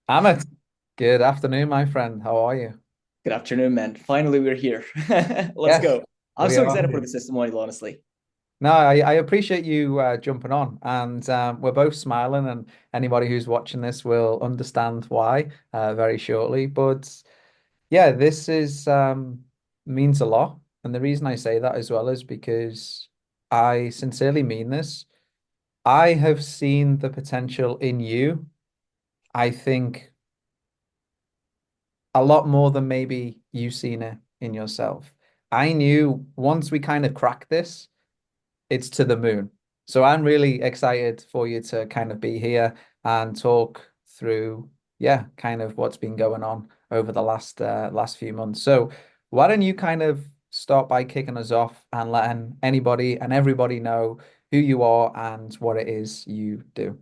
Ahmet, good afternoon, my friend. How are you? Good afternoon, man. Finally, we're here. Let's Yes, go. I'm we so are excited for here. this testimonial, honestly. No, I appreciate you jumping on, and we're both smiling, and anybody who's watching this will understand why very shortly. But yeah, this is means a lot, and the reason I say that as well is because I sincerely mean this. I have seen the potential in you. I think a lot more than maybe you've seen it in yourself. I knew once we kind of cracked this, it's to the moon. So I'm really excited for you to kind of be here and talk through, yeah, kind of what's been going on over the last few months. So why don't you kind of start by kicking us off and letting anybody and everybody know who you are and what it is you do?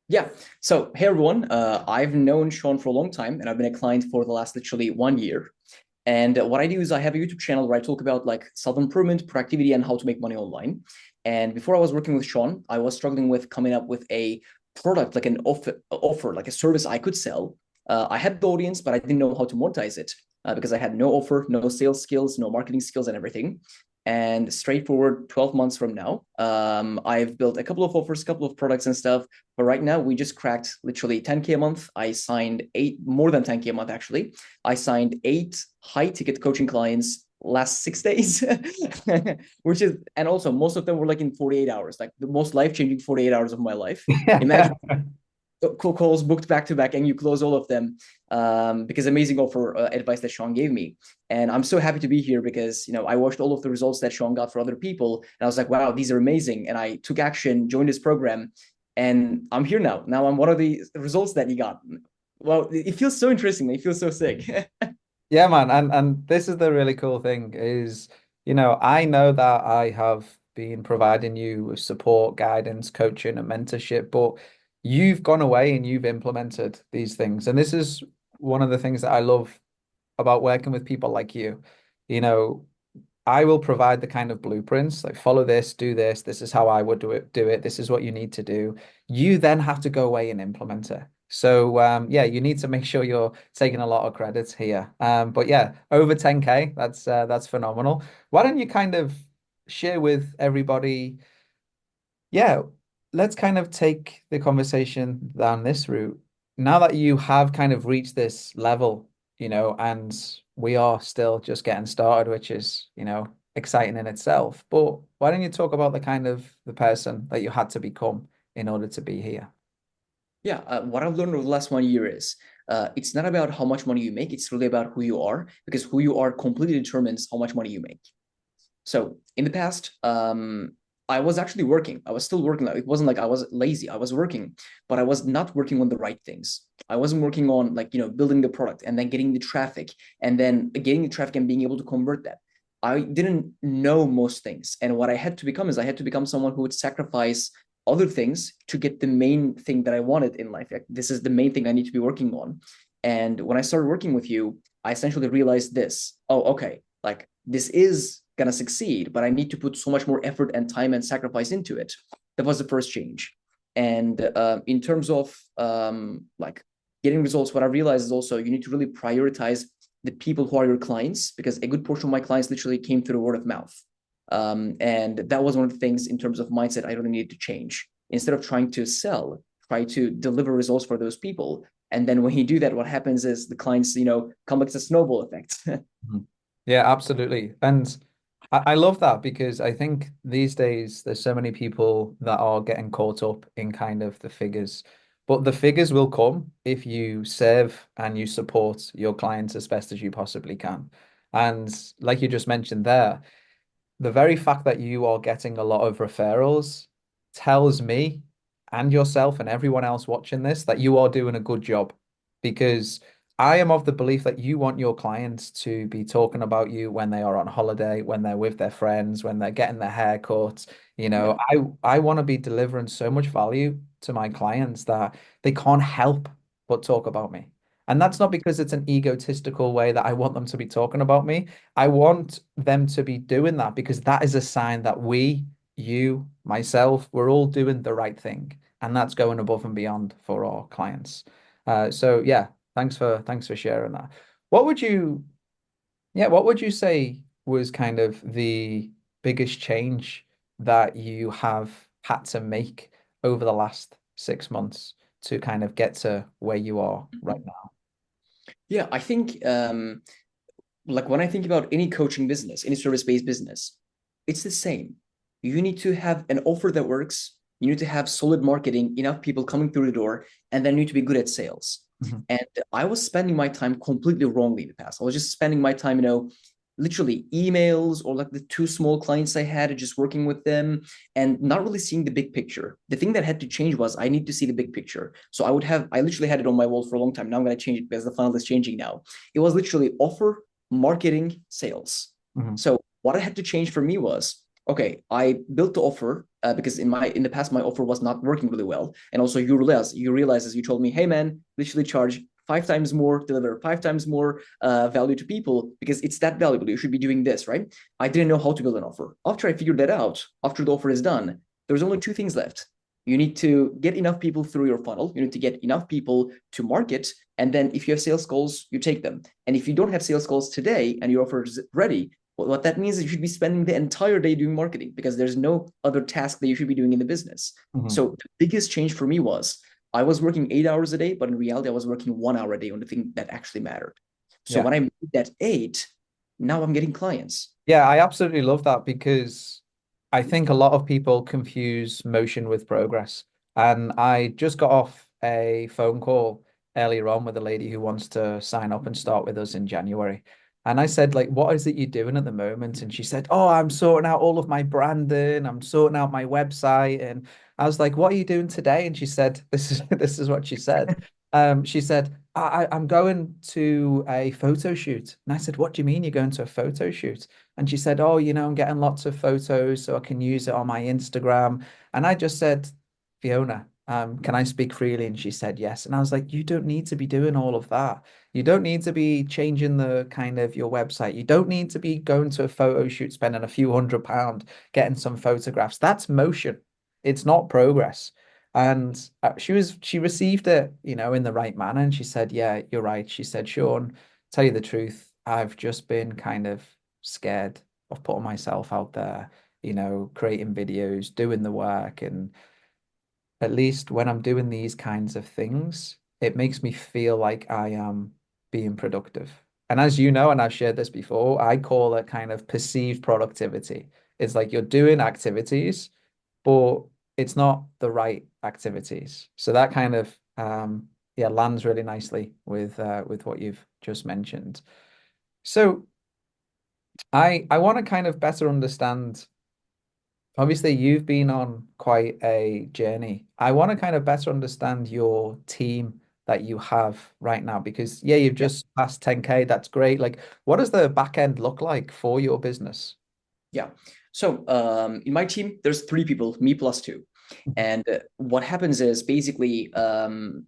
Yeah. So, hey, everyone. I've known Sean for a long time, and I've been a client for the last literally 1 year. And what I do is I have a YouTube channel where I talk about like self-improvement, productivity, and how to make money online. And before I was working with Sean, I was struggling with coming up with a product, like an offer, like a service I could sell. I had the audience, but I didn't know how to monetize it because I had no offer, no sales skills, no marketing skills, and everything. And straightforward 12 months from now, I've built a couple of offers, a couple of products and stuff. But right now, we just cracked literally 10K a month. I signed more than 10K a month, actually. I signed 8 high ticket coaching clients last 6 days, which is, and also most of them were like in 48 hours, like the most life changing 48 hours of my life. Imagine calls booked back to back and you close all of them because amazing offer advice that Sean gave me. And I'm so happy to be here because, I watched all of the results that Sean got for other people. And I was like, wow, these are amazing. And I took action, joined this program, and I'm here now. Now I'm one of the results that he got. Well, it feels so interesting. It feels so sick. Yeah, man, and this is the really cool thing is, I know that I have been providing you with support, guidance, coaching, and mentorship, but you've gone away and you've implemented these things. And this is one of the things that I love about working with people like you. You know, I will provide the kind of blueprints, like follow this, do this, this is how I would do it, this is what you need to do. You then have to go away and implement it. So yeah, you need to make sure you're taking a lot of credits here. But yeah, over 10K, that's phenomenal. Why don't you kind of share with everybody, yeah, let's kind of take the conversation down this route. Now that you have kind of reached this level, and we are still just getting started, which is, exciting in itself. But why don't you talk about the kind of the person that you had to become in order to be here? Yeah, what I've learned over the last 1 year is it's not about how much money you make, it's really about who you are, because who you are completely determines how much money you make. So in the past, I was actually working. I was still working. It wasn't like I was lazy. I was working, but I was not working on the right things. I wasn't working on like, building the product and then getting the traffic and then getting the traffic and being able to convert that. I didn't know most things. And what I had to become is I had to become someone who would sacrifice other things to get the main thing that I wanted in life. Like, this is the main thing I need to be working on. And when I started working with you, I essentially realized this. Oh, okay. Like this is gonna succeed, but I need to put so much more effort and time and sacrifice into it. That was the first change. And in terms of like getting results, what I realized is also you need to really prioritize the people who are your clients because a good portion of my clients literally came through word of mouth. And that was one of the things in terms of mindset I really needed to change. Instead of trying to sell, try to deliver results for those people. And then when you do that, what happens is the clients, come back to snowball effect. Mhm. Yeah, absolutely. And I love that because I think these days there's so many people that are getting caught up in kind of the figures. But the figures will come if you serve and you support your clients as best as you possibly can. And like you just mentioned there, the very fact that you are getting a lot of referrals tells me and yourself and everyone else watching this that you are doing a good job because I am of the belief that you want your clients to be talking about you when they are on holiday, when they're with their friends, when they're getting their hair cut. Yeah. I want to be delivering so much value to my clients that they can't help but talk about me. And that's not because it's an egotistical way that I want them to be talking about me. I want them to be doing that because that is a sign that we, you, myself, we're all doing the right thing. And that's going above and beyond for our clients. So yeah, thanks for sharing that. What would you Yeah, what would you say was kind of the biggest change that you have had to make over the last 6 months to kind of get to where you are right now? Yeah, I think like when I think about any coaching business, any service-based business, it's the same. You need to have an offer that works. You need to have solid marketing, enough people coming through the door, and then you need to be good at sales. Mhm. And I was spending my time completely wrongly in the past. I was just spending my time, literally emails or like the two small clients I had, just working with them and not really seeing the big picture. The thing that had to change was I need to see the big picture. So I literally had it on my wall for a long time. Now I'm going to change it because the funnel is changing now. It was literally offer, marketing, sales. Mhm. So what I had to change for me was, okay, I built the offer because in the past my offer was not working really well, and also you realize as you told me, hey man, literally charge 5 times more, deliver 5 times more value to people because it's that valuable. You should be doing this, right? I didn't know how to build an offer. After I figured that out, after the offer is done, there's only two things left. You need to get enough people through your funnel. You need to get enough people to market. And then if you have sales calls, you take them. And if you don't have sales calls today and your offer is ready, well, what that means is you should be spending the entire day doing marketing because there's no other task that you should be doing in the business. Mhm. So the biggest change for me was I was working 8 hours a day, but in reality, I was working 1 hour a day on the thing that actually mattered. So Yeah. when I made that eight, now I'm getting clients. Yeah, I absolutely love that because I think a lot of people confuse motion with progress. And I just got off a phone call earlier on with a lady who wants to sign up and start with us in January. And I said, like, what is it you're doing at the moment? And she said, oh, I'm sorting out all of my branding, I'm sorting out my website. And I was like, what are you doing today? And she said, this is what she said. She said, I'm going to a photo shoot. And I said, what do you mean you're going to a photo shoot? And she said, oh, I'm getting lots of photos so I can use it on my Instagram. And I just said, Fiona, can I speak freely? And she said yes. And I was like, you don't need to be doing all of that. You don't need to be changing the kind of your website. You don't need to be going to a photo shoot, spending a few £100 getting some photographs. That's motion. It's not progress. And she received it, in the right manner. And she said, yeah, you're right. She said, Sean, tell you the truth, I've just been kind of scared of putting myself out there, creating videos, doing the work. And at least when I'm doing these kinds of things, it makes me feel like I am being productive. And as you know, and I've shared this before, I call it kind of perceived productivity. It's like you're doing activities, but it's not the right activities. So that kind of yeah, lands really nicely with what you've just mentioned. So I want to kind of better understand. Obviously, you've been on quite a journey. I want to kind of better understand your team that you have right now because, yeah, you've Yeah. just passed 10K. That's great. Like, what does the back end look like for your business? Yeah. So in my team, there's three people, me plus two. And what happens is basically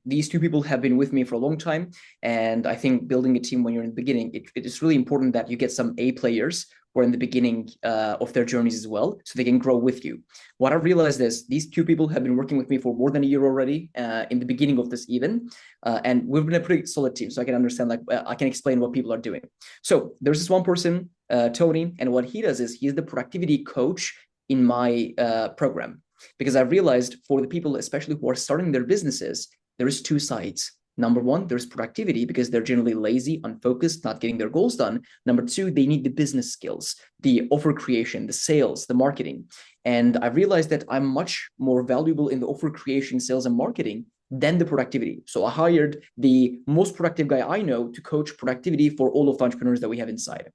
these two people have been with me for a long time. And I think building a team when you're in the beginning, it is really important that you get some A players who are in the beginning of their journeys as well, so they can grow with you. What I realized is these two people have been working with me for more than a year already in the beginning of this even. And we've been a pretty solid team. So I can understand, I can explain what people are doing. So there's this one person, Tony, and what he does is he's the productivity coach in my program because I realized for the people, especially who are starting their businesses, there is two sides. Number one, there's productivity because they're generally lazy, unfocused, not getting their goals done. Number two, they need the business skills, the offer creation, the sales, the marketing. And I realized that I'm much more valuable in the offer creation, sales, and marketing than the productivity. So I hired the most productive guy I know to coach productivity for all of the entrepreneurs that we have inside.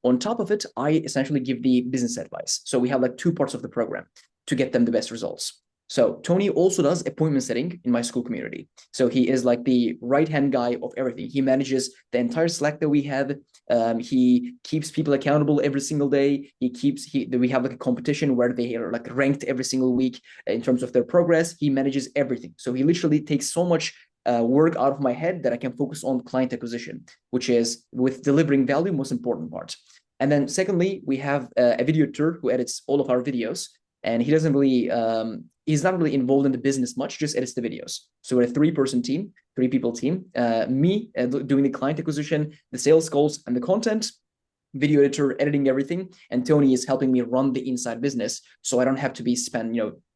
On top of it, I essentially give the business advice. So we have like two parts of the program to get them the best results. So Tony also does appointment setting in my school community. So he is like the right-hand guy of everything. He manages the entire Slack that we have. He keeps people accountable every single day. We have like a competition where they are like ranked every single week in terms of their progress. He manages everything. So he literally takes so much work out of my head that I can focus on client acquisition, which is with delivering value, most important part. And then secondly, we have a video editor who edits all of our videos. and he's not really involved in the business much, just edits the videos. So we're a three-person team, three people team. Me doing the client acquisition, the sales calls, and the content, video editor editing everything, and Tony is helping me run the inside business, so I don't have to be spend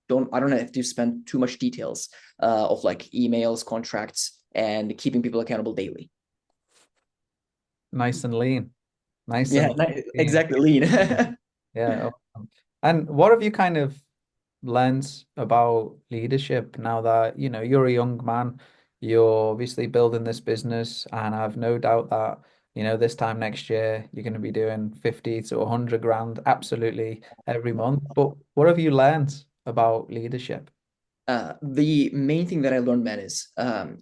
don't I don't have to spend too much details of like emails, contracts, and keeping people accountable daily. Nice and lean. Nice Yeah, and lean. exactly. Lean. Yeah. Awesome. And what have you kind of learned about leadership now that, you're a young man, you're obviously building this business, and I've no doubt that, this time next year you're going to be doing 50 to 100 grand absolutely every month. But what have you learned about leadership? The main thing that I learned, man, is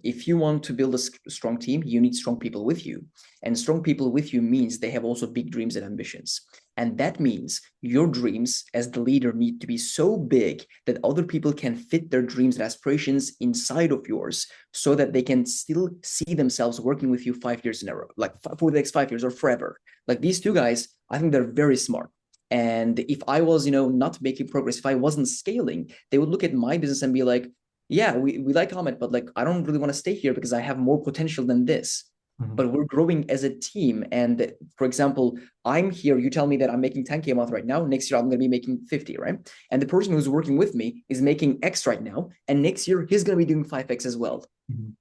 if you want to build a strong team, you need strong people with you. And strong people with you means they have also big dreams and ambitions. And that means your dreams as the leader need to be so big that other people can fit their dreams and aspirations inside of yours so that they can still see themselves working with you 5 years in a row, like for the next 5 years or forever. Like these two guys, I think they're very smart. And if I was, not making progress, if I wasn't scaling, they would look at my business and be like, yeah, we like Ahmet, but like I don't really want to stay here because I have more potential than this. Mhm. But we're growing as a team. And for example, I'm here, you tell me that I'm making 10K a month right now. Next year, I'm going to be making 50, right? And the person who's working with me is making X right now. And next year, he's going to be doing 5X as well. Mhm.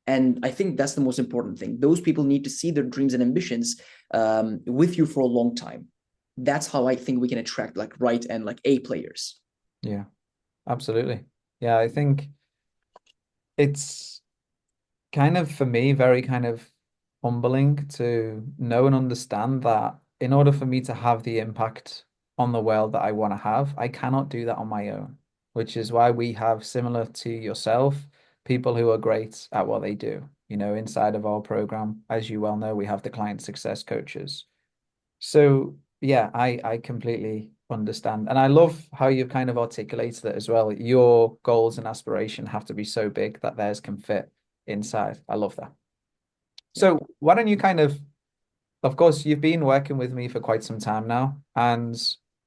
And I think that's the most important thing. Those people need to see their dreams and ambitions with you for a long time. That's how I think we can attract like right and like A players. Yeah, absolutely. Yeah, I think it's kind of for me very kind of humbling to know and understand that in order for me to have the impact on the world that I want to have, I cannot do that on my own, which is why we have, similar to yourself, people who are great at what they do. Inside of our program, as you well know, we have the client success coaches. So yeah, I completely understand. And I love how you've kind of articulated it as well. Your goals and aspiration have to be so big that theirs can fit inside. I love that. Yeah. So why don't you kind of course, you've been working with me for quite some time now, and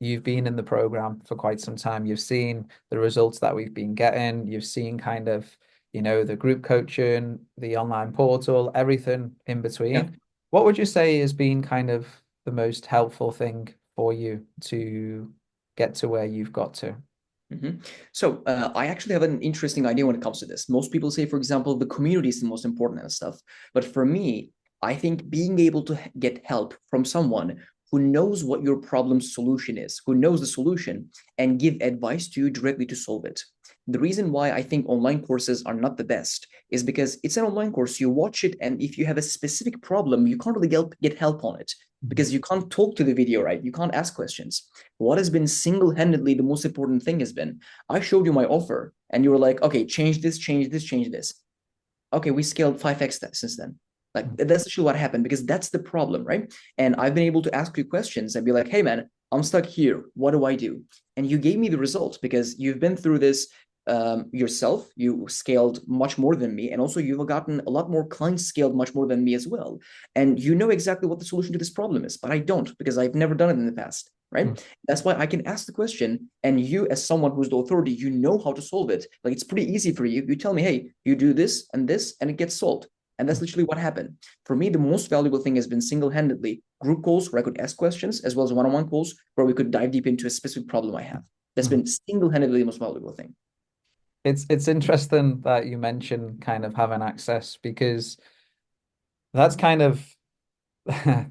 you've been in the program for quite some time. You've seen the results that we've been getting. You've seen kind of, the group coaching, the online portal, everything in Yeah. between. What would you say has been kind of the most helpful thing for you to get to where you've got to? Mm-hmm. So I actually have an interesting idea when it comes to this. Most people say, for example, the community is the most important and stuff. But for me, I think being able to get help from someone who knows what your problem solution is, who knows the solution, and give advice to you directly to solve it. The reason why I think online courses are not the best is because it's an online course. You watch it, and if you have a specific problem, you can't really get help on it Mhm. because you can't talk to the video, right? You can't ask questions. What has been single-handedly the most important thing has been I showed you my offer and you were like, okay, change this, change this, change this. Okay, we scaled 5x that since then. Like that's actually what happened because that's the problem, right? And I've been able to ask you questions and be like, hey man, I'm stuck here. What do I do? And you gave me the results because you've been through this yourself. You scaled much more than me, and also you've gotten a lot more clients scaled much more than me as well. And you know exactly what the solution to this problem is, but I don't because I've never done it in the past, Mhm. right? That's why I can ask the question, and you, as someone who's the authority, you know how to solve it. Like it's pretty easy for you. You tell me, hey, you do this, and it gets solved. And that's literally what happened. For me, the most valuable thing has been single-handedly group calls where I could ask questions, as well as one-on-one calls where we could dive deep into a specific problem I have. That's Mhm. been single-handedly the most valuable thing. It's interesting that you mention kind of having access, because that's kind of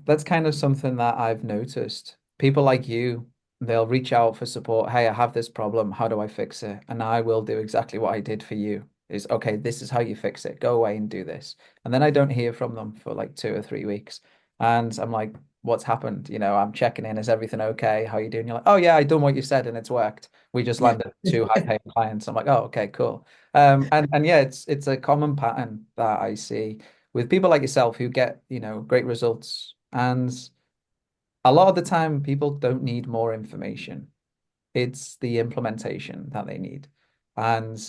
that's kind of something that I've noticed. People like you, they'll reach out for support. Hey, I have this problem. How do I fix it? And I will do exactly what I did for you. Is okay, this is how you fix it. Go away and do this. And then I don't hear from them for like 2 or 3 weeks. And I'm like, what's happened? I'm checking in. Is everything okay? How you doing? You're like, oh yeah, I done what you said and it's worked. We just Yeah. landed two high paying clients. I'm like, oh, okay, cool. And yeah, it's a common pattern that I see with people like yourself who get, great results. And a lot of the time, people don't need more information. It's the implementation that they need. And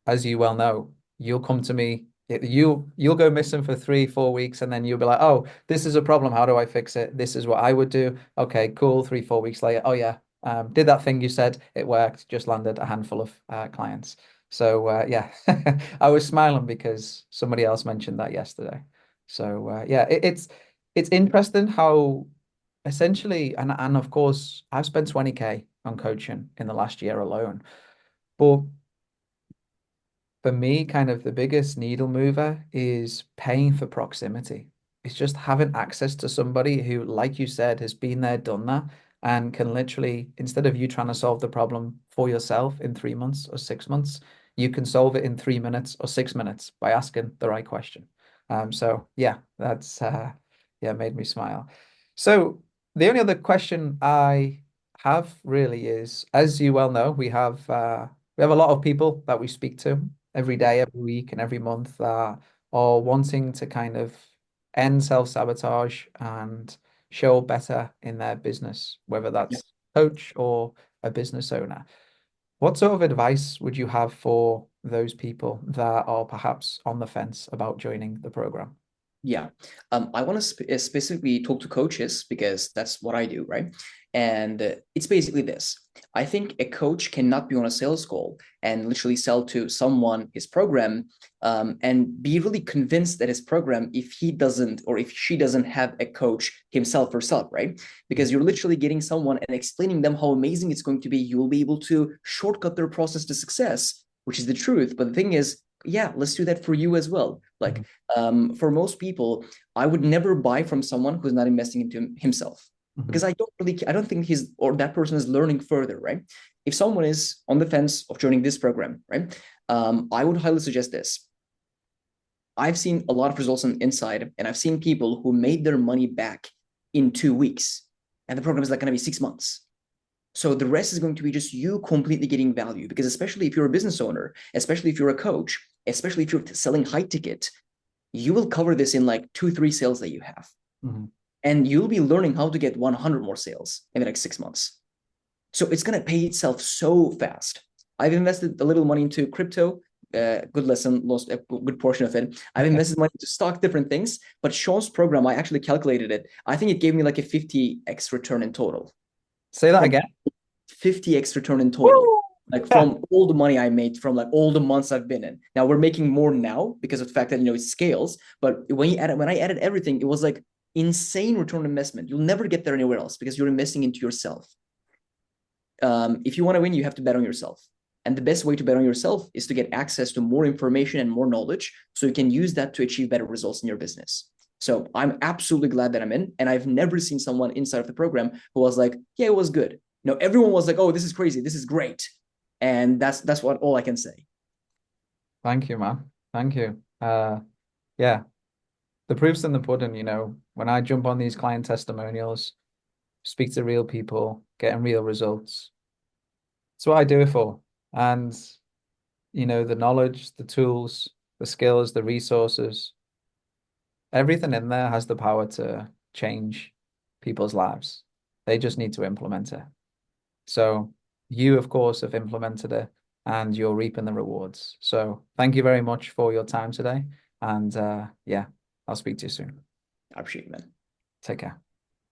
as you well know, you'll come to me, you'll go missing for 3, 4 weeks, and then you'll be like, oh, this is a problem. How do I fix it? This is what I would do. Okay, cool. 3, 4 weeks later, oh yeah. Did that thing you said, it worked, just landed a handful of clients. So yeah, I was smiling because somebody else mentioned that yesterday. So yeah, it's interesting how essentially, and of course, I've spent 20K on coaching in the last year alone. But for me, kind of the biggest needle mover is paying for proximity. It's just having access to somebody who, like you said, has been there, done that, and can literally, instead of you trying to solve the problem for yourself in 3 months or 6 months, you can solve it in 3 minutes or 6 minutes by asking the right question. So yeah, that's yeah, made me smile. So the only other question I have really is, as you well know, we have a lot of people that we speak to every day, every week, and every month that are wanting to kind of end self-sabotage and show better in their business, whether Yeah. that's coach or a business owner. What sort of advice would you have for those people that are perhaps on the fence about joining the program? Yeah. I want to specifically talk to coaches because that's what I do, right? And it's basically this. I think a coach cannot be on a sales call and literally sell to someone his program and be really convinced that his program if he doesn't or if she doesn't have a coach himself herself, right? Because you're literally getting someone and explaining them how amazing it's going to be. You will be able to shortcut their process to success, which is the truth. But the thing is, yeah, let's do that for you as well. Mhm, Like for most people, I would never buy from someone who's not investing into himself mhm, because I don't think he's or that person is learning further, right? If someone is on the fence of joining this program, right, I would highly suggest this. I've seen a lot of results on the inside, and I've seen people who made their money back in 2 weeks, and the program is like going to be 6 months. So the rest is going to be just you completely getting value because especially if you're a business owner, especially if you're a coach, especially if you're selling high ticket, you will cover this in like 2, 3 sales that you have. mhm. And you'll be learning how to get 100 more sales in the next 6 months. So it's going to pay itself so fast. I've invested a little money into crypto. Good lesson, lost a good portion of it. I've invested money into stock, different things. But Sean's program, I actually calculated it. I think it gave me like a 50x return in total Say that from again. 50x return in total. Woo! Like from all the money I made from like all the months I've been in. Now we're making more now because of the fact that it scales. But when I added everything, it was like insane return on investment. You'll never get there anywhere else because you're investing into yourself. If you want to win, you have to bet on yourself. And the best way to bet on yourself is to get access to more information and more knowledge so you can use that to achieve better results in your business. So I'm absolutely glad that I'm in. And I've never seen someone inside of the program who was like, yeah, it was good. No, everyone was like, oh, this is crazy. This is great. And that's what all I can say. Thank you, man. Thank you. Yeah, the proof's in the pudding, when I jump on these client testimonials, speak to real people, getting real results. It's what I do it for. And, the knowledge, the tools, the skills, the resources, everything in there has the power to change people's lives. They just need to implement it. So you, of course, have implemented it and you're reaping the rewards. So thank you very much for your time today. And yeah, I'll speak to you soon. I appreciate it, man. Take care.